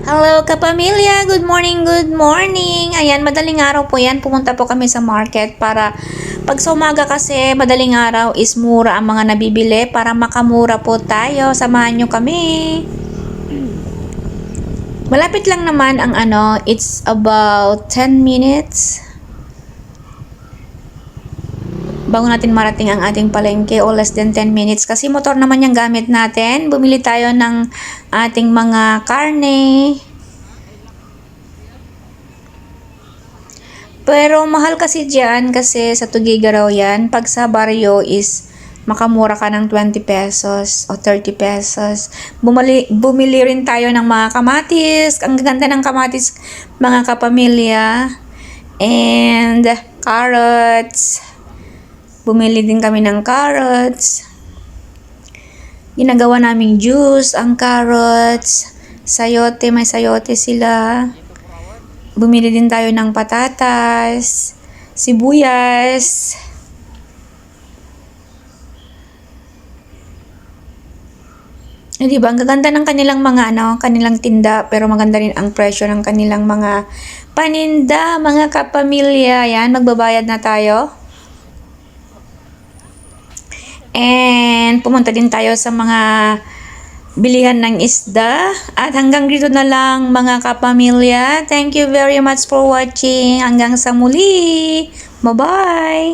Hello kapamilya, good morning, good morning. Ayan, madaling araw po yan. Pumunta po kami sa market para pag sa umaga kasi madaling araw is mura ang mga nabibili para makamura po tayo. Samahan nyo kami. Malapit lang naman ang it's about 10 minutes. Bago natin marating ang ating palengke o less than 10 minutes kasi motor naman yung gamit natin. Bumili tayo ng ating mga karne. Pero mahal kasi dyan kasi sa Tugigaraw yan. Pag sa baryo is makamura ka ng 20 pesos o 30 pesos. Bumili rin tayo ng mga kamatis. Ang ganda ng kamatis mga kapamilya. And carrots. Bumili din kami ng carrots. Ginagawa naming juice ang carrots. Sayote, may sayote sila. Bumili din tayo ng patatas, sibuyas. Diba? Ang gaganda ng kanilang mga kanilang tinda, pero maganda rin ang presyo ng kanilang mga paninda, mga kapamilya. Yan, magbabayad na tayo. And pumunta din tayo sa mga bilihan ng isda. At hanggang dito na lang mga kapamilya. Thank you very much for watching. Hanggang sa muli. Bye-bye!